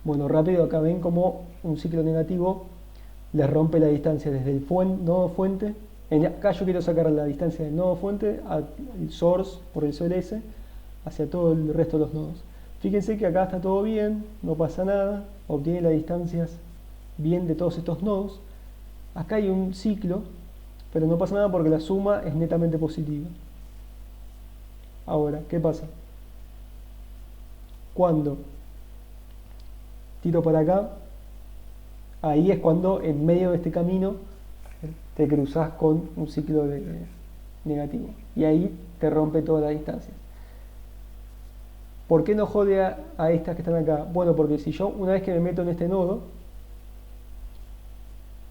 Bueno, rápido, acá ven como un ciclo negativo le rompe la distancia desde el nodo fuente. Acá yo quiero sacar la distancia del nodo fuente al source por el SOLS hacia todo el resto de los nodos. Fíjense que acá está todo bien, no pasa nada, obtiene las distancias bien de todos estos nodos. Acá hay un ciclo, pero no pasa nada porque la suma es netamente positiva. Ahora, ¿qué pasa? Cuando tiro para acá, ahí es cuando en medio de este camino te cruzas con un ciclo negativo y ahí te rompe toda la distancia. ¿Por qué no jode a estas que están acá? Bueno, porque si yo una vez que me meto en este nodo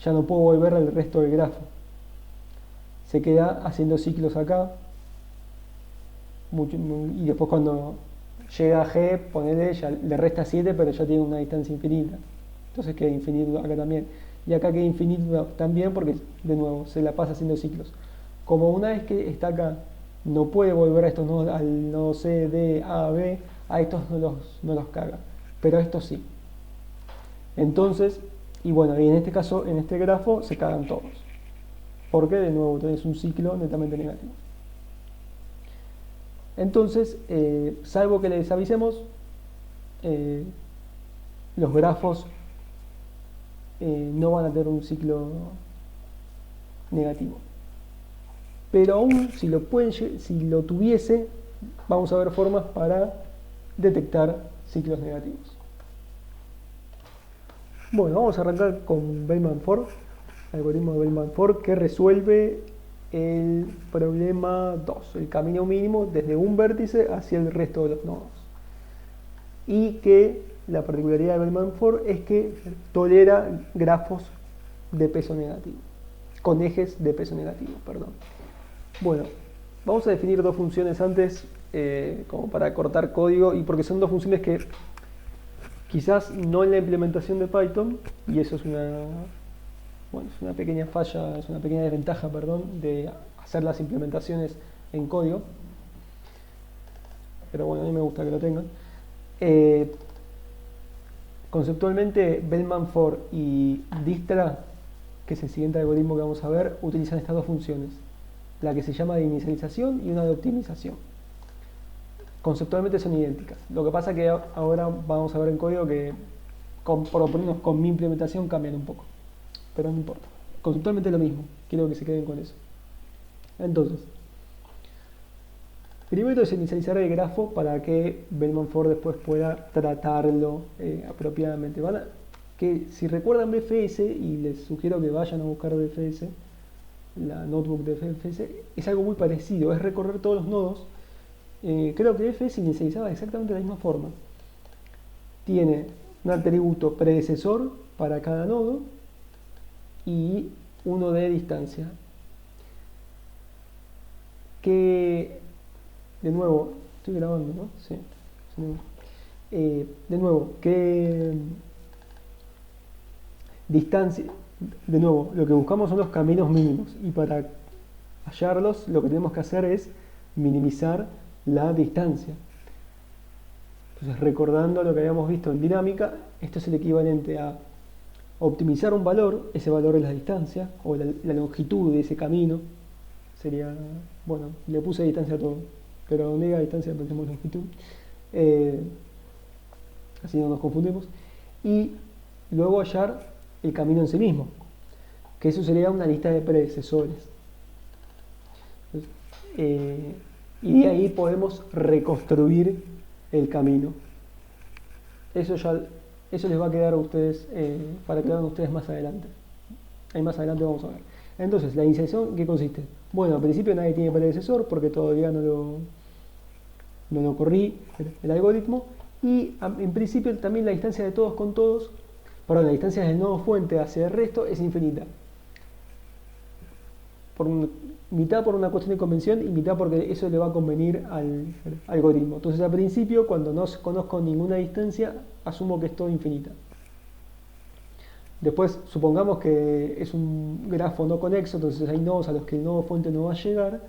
ya no puedo volver al resto del grafo, se queda haciendo ciclos acá y después cuando llega a G, ponele, ya le resta 7 pero ya tiene una distancia infinita, entonces queda infinito acá también. Y acá queda infinito también porque, de nuevo, se la pasa haciendo ciclos. Como una vez que está acá, no puede volver a estos nodos, al nodo C, D, A, B, a estos no los caga. Pero a estos sí. Entonces, y bueno, y en este caso, en este grafo, se cagan todos. Porque, de nuevo, tenés un ciclo netamente negativo. Entonces, salvo que les avisemos, los grafos no van a tener un ciclo negativo. Pero aún si lo tuviese, vamos a ver formas para detectar ciclos negativos. Bueno, vamos a arrancar con Bellman-Ford, algoritmo de Bellman-Ford que resuelve el problema 2, el camino mínimo desde un vértice hacia el resto de los nodos. Y que la particularidad de Bellman-Ford es que tolera grafos de peso negativo, con ejes de peso negativo, perdón. Bueno, vamos a definir dos funciones antes, como para cortar código, y porque son dos funciones que quizás no en la implementación de Python, y eso es una pequeña falla, es una pequeña desventaja, perdón, de hacer las implementaciones en código, pero bueno, a mí me gusta que lo tengan. Conceptualmente, Bellman-Ford y Dijkstra, que es el siguiente algoritmo que vamos a ver, utilizan estas dos funciones, la que se llama de inicialización y una de optimización. Conceptualmente son idénticas. Lo que pasa es que ahora vamos a ver en código que, por lo menos con mi implementación, cambian un poco. Pero no importa. Conceptualmente es lo mismo. Quiero que se queden con eso. Entonces, primero es inicializar el grafo para que Bellman-Ford después pueda tratarlo apropiadamente. Que si recuerdan BFS, y les sugiero que vayan a buscar BFS, la notebook de BFS, es algo muy parecido, es recorrer todos los nodos. Creo que BFS inicializaba exactamente de la misma forma. Tiene un atributo predecesor para cada nodo y uno de distancia. Que, de nuevo, estoy grabando, ¿no? Sí. De nuevo, que distancia, de nuevo, lo que buscamos son los caminos mínimos y para hallarlos lo que tenemos que hacer es minimizar la distancia. Entonces, recordando lo que habíamos visto en dinámica, esto es el equivalente a optimizar un valor, ese valor es la distancia o la longitud de ese camino. Sería, bueno, le puse distancia a todo, pero donde diga distancia le ponemos longitud, así no nos confundimos, y luego hallar el camino en sí mismo, que eso sería una lista de predecesores. Y de ahí podemos reconstruir el camino. Eso les va a quedar a ustedes, para que lo hagan ustedes más adelante. Ahí más adelante vamos a ver. Entonces, la inicialización, ¿qué consiste? Bueno, al principio nadie tiene predecesor porque todavía no lo corrí el algoritmo. Y en principio también la distancia de todos con todos, la distancia del nodo fuente hacia el resto es infinita. Mitad por una cuestión de convención y mitad porque eso le va a convenir al algoritmo. Entonces al principio, cuando no conozco ninguna distancia, asumo que es todo infinita. Después, supongamos que es un grafo no conexo, entonces hay nodos a los que el nodo fuente no va a llegar,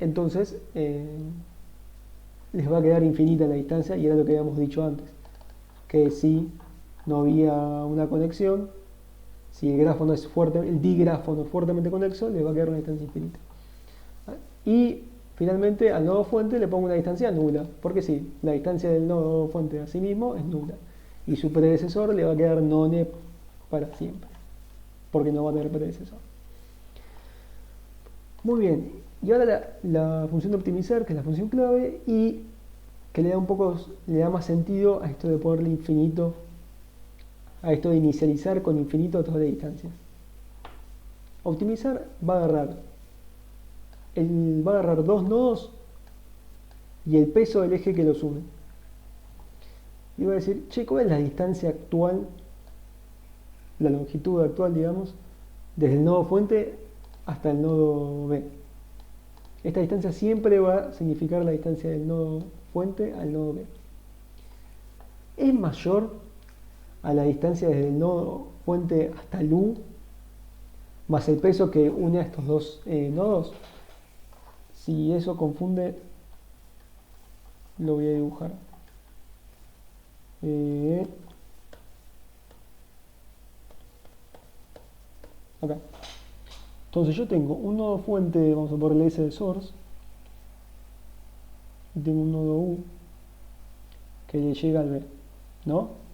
entonces les va a quedar infinita la distancia y era lo que habíamos dicho antes. que si no había una conexión, si el grafo no es fuerte, el digrafo no es fuertemente conexo, le va a quedar una distancia infinita. Y finalmente al nodo fuente le pongo una distancia nula, porque sí, la distancia del nodo fuente a sí mismo es nula. Y su predecesor le va a quedar none para siempre, porque no va a tener predecesor. Muy bien, y ahora la función de optimizar, que es la función clave, y que le da un poco, le da más sentido a esto de ponerle infinito, a esto de inicializar con infinito todas las distancias. Optimizar va a agarrar dos nodos y el peso del eje que los une. Y va a decir, che, ¿cuál es la distancia actual, la longitud actual, digamos, desde el nodo fuente hasta el nodo B? Esta distancia siempre va a significar la distancia del nodo fuente al nodo B. Es mayor a la distancia desde el nodo fuente hasta el U, más el peso que une a estos dos nodos. Si eso confunde, lo voy a dibujar. Acá. Entonces yo tengo un nodo fuente, vamos a ponerle S de source, y tengo un nodo U que le llega al B, ¿no?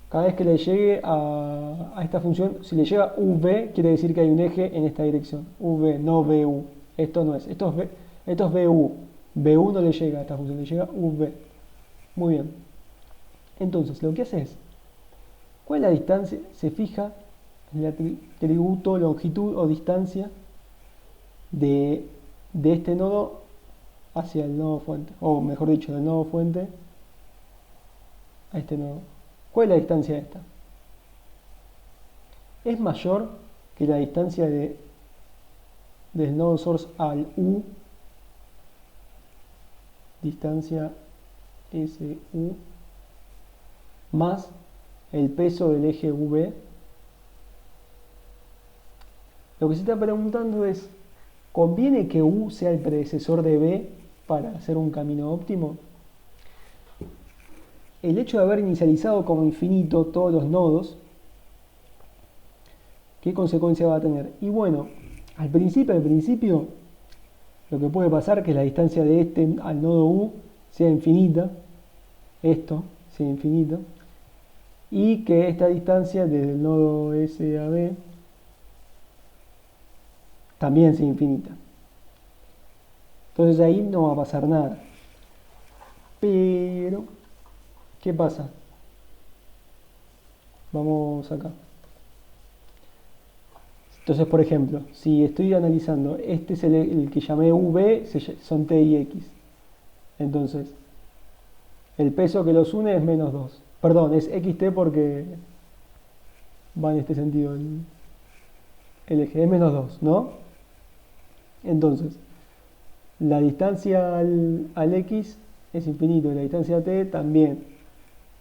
Cada vez que le llegue a esta función, si le llega UV, quiere decir que hay un eje en esta dirección. UV, no VU. Esto no es. Esto es VU. VU no le llega a esta función, le llega UV. Muy bien. Entonces, lo que hace es, ¿cuál es la distancia? Se fija el atributo longitud o distancia de este nodo hacia el nodo fuente. O mejor dicho, del nodo fuente a este nodo. ¿Cuál es la distancia de esta? Es mayor que la distancia del nodo source al U, distancia SU, más el peso del eje V. Lo que se está preguntando es, ¿conviene que U sea el predecesor de B para hacer un camino óptimo? El hecho de haber inicializado como infinito todos los nodos, ¿qué consecuencia va a tener? Y bueno, al principio, lo que puede pasar es que la distancia de este al nodo U sea infinita, esto sea infinita, y que esta distancia desde el nodo S a B también sea infinita. Entonces ahí no va a pasar nada. Pero, ¿qué pasa? Vamos acá. Entonces, por ejemplo, si estoy analizando, este es el que llamé V, son T y X. Entonces, el peso que los une es menos 2. Perdón, es XT porque va en este sentido el eje, es menos 2, ¿no? Entonces, la distancia al X es infinito y la distancia a T también.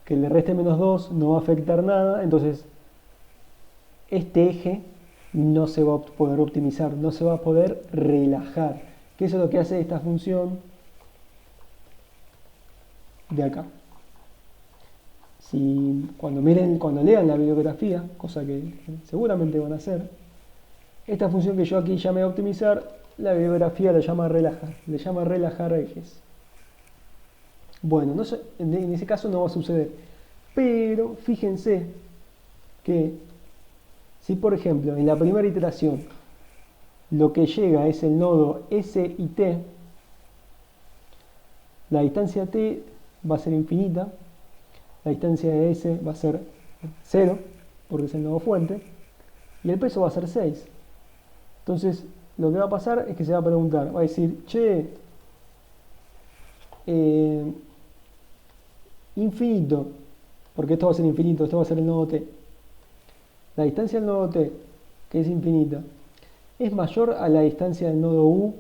Que le reste menos 2 no va a afectar nada, entonces este eje no se va a poder optimizar, no se va a poder relajar. Que eso es lo que hace esta función de acá. Cuando lean la bibliografía, cosa que seguramente van a hacer, esta función que yo aquí llamé optimizar, la bibliografía la llama relajar, le llama relajar ejes. Bueno, en ese caso no va a suceder, pero fíjense que si por ejemplo en la primera iteración lo que llega es el nodo S y T, la distancia T va a ser infinita, la distancia de S va a ser 0, porque es el nodo fuente, y el peso va a ser 6. Entonces, lo que va a pasar es que se va a preguntar, va a decir, che, infinito, porque esto va a ser infinito, esto va a ser el nodo T. La distancia del nodo T, que es infinita, es mayor a la distancia del nodo U,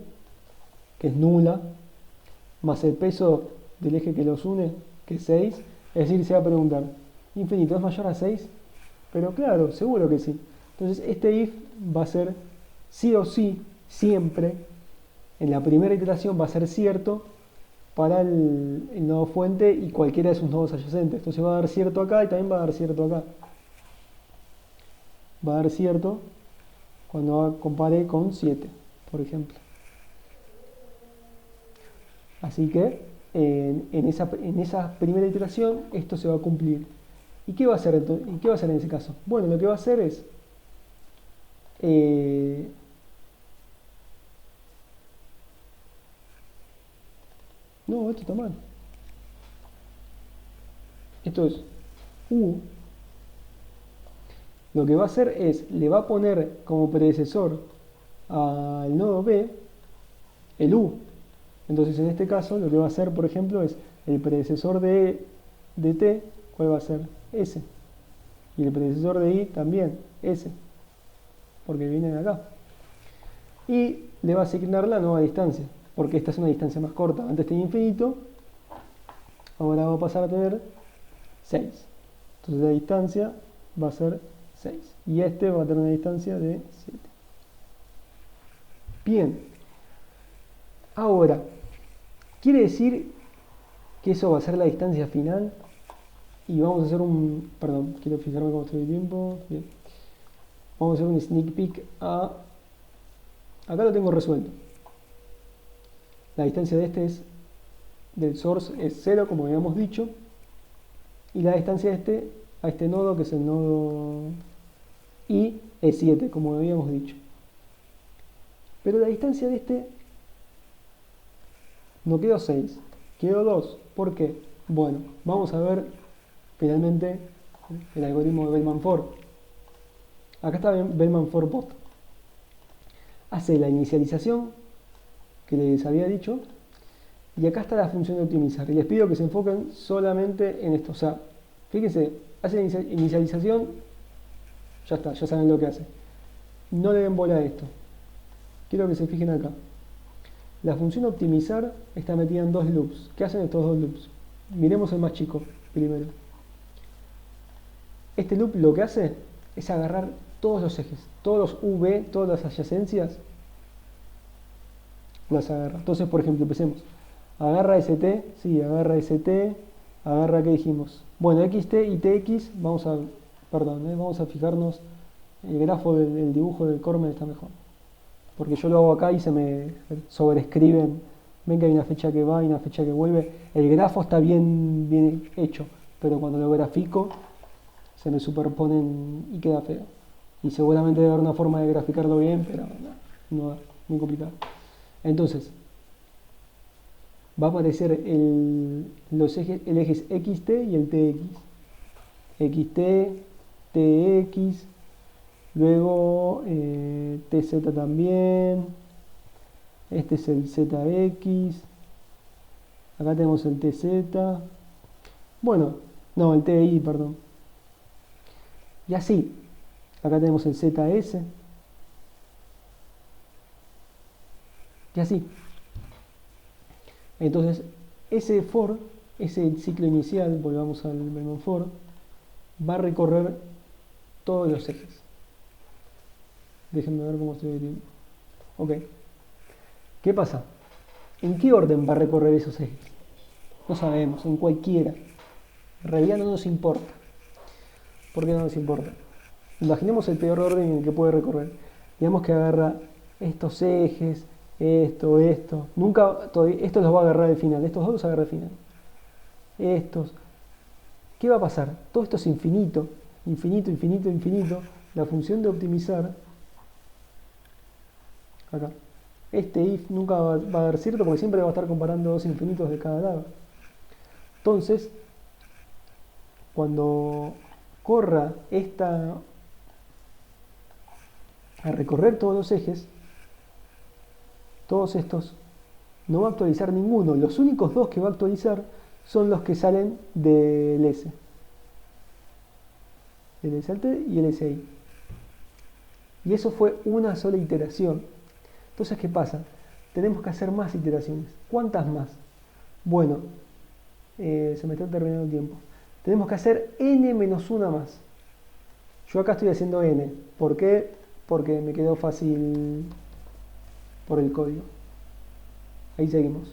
que es nula, más el peso del eje que los une, que es 6. Es decir, se va a preguntar, ¿infinito es mayor a 6? Pero claro, seguro que sí. Entonces este if va a ser sí o sí, siempre, en la primera iteración va a ser cierto, para el nodo fuente y cualquiera de sus nodos adyacentes. Entonces va a dar cierto acá y también va a dar cierto acá. Va a dar cierto cuando compare con 7, por ejemplo. Así que en esa primera iteración esto se va a cumplir. ¿Y qué va a hacer en ese caso? Bueno, lo que va a hacer es no, esto está mal. Esto es U. Lo que va a hacer es, le va a poner como predecesor al nodo B el U. Entonces en este caso lo que va a hacer, por ejemplo, es el predecesor de T, ¿cuál va a ser? S. Y el predecesor de I también, S. Porque vienen acá. Y le va a asignar la nueva distancia, porque esta es una distancia más corta. Antes tenía infinito, ahora va a pasar a tener 6. Entonces la distancia va a ser 6. Y este va a tener una distancia de 7. Bien. Ahora, quiere decir que eso va a ser la distancia final. Y vamos a hacer un... Perdón, quiero fijarme cómo estoy de tiempo. Bien. Vamos a hacer un sneak peek a... Acá lo tengo resuelto. La distancia de este del source es 0, como habíamos dicho. Y la distancia de a este nodo, que es el nodo I, es 7, como habíamos dicho. Pero la distancia de este no quedó 6, quedó 2. ¿Por qué? Bueno, vamos a ver finalmente el algoritmo de Bellman-Ford. Acá está Bellman-Ford bot. Hace la inicialización que les había dicho. Y acá está la función de optimizar. Y les pido que se enfoquen solamente en esto. O sea, fíjense, hace la inicialización, ya está, ya saben lo que hace. No le den bola a esto. Quiero que se fijen acá. La función optimizar está metida en dos loops. ¿Qué hacen estos dos loops? Miremos el más chico primero. Este loop lo que hace es agarrar todos los ejes, todos los V, todas las adyacencias, las agarra. Entonces, por ejemplo, empecemos. Agarra ST, sí, agarra ST, agarra, ¿qué dijimos? Bueno, XT y TX, vamos a fijarnos, el grafo del dibujo del Cormen está mejor. Porque yo lo hago acá y se me sobrescriben, ven que hay una fecha que va y una fecha que vuelve. El grafo está bien hecho, pero cuando lo grafico se me superponen y queda feo. Y seguramente debe haber una forma de graficarlo bien, pero no, muy complicado. Entonces, va a aparecer el eje XT y el TX. XT, TX, luego TZ también. Este es el ZX. Acá tenemos el TZ. Bueno, no, el TI, perdón. Y así. Acá tenemos el ZS. Y así. Entonces, ese for, ese ciclo inicial, volvamos al Bellman for, va a recorrer todos los ejes. Déjenme ver cómo estoy de tiempo. Ok. ¿Qué pasa? ¿En qué orden va a recorrer esos ejes? No sabemos, en cualquiera. En realidad no nos importa. ¿Por qué no nos importa? Imaginemos el peor orden en el que puede recorrer. Digamos que agarra estos ejes, esto. Estos los va a agarrar al final. Estos dos los agarra al final. Estos. ¿Qué va a pasar? Todo esto es infinito. Infinito, infinito, infinito. La función de optimizar. Acá. Este if nunca va a dar cierto porque siempre va a estar comparando dos infinitos de cada lado. Entonces, cuando corra a recorrer todos los ejes, todos estos, no va a actualizar ninguno. Los únicos dos que va a actualizar son los que salen del S. El SAT y el SI. Y eso fue una sola iteración. Entonces, ¿qué pasa? Tenemos que hacer más iteraciones. ¿Cuántas más? Bueno, se me está terminando el tiempo. Tenemos que hacer n-1 más. Yo acá estoy haciendo n. ¿Por qué? Porque me quedó fácil por el código. Ahí seguimos.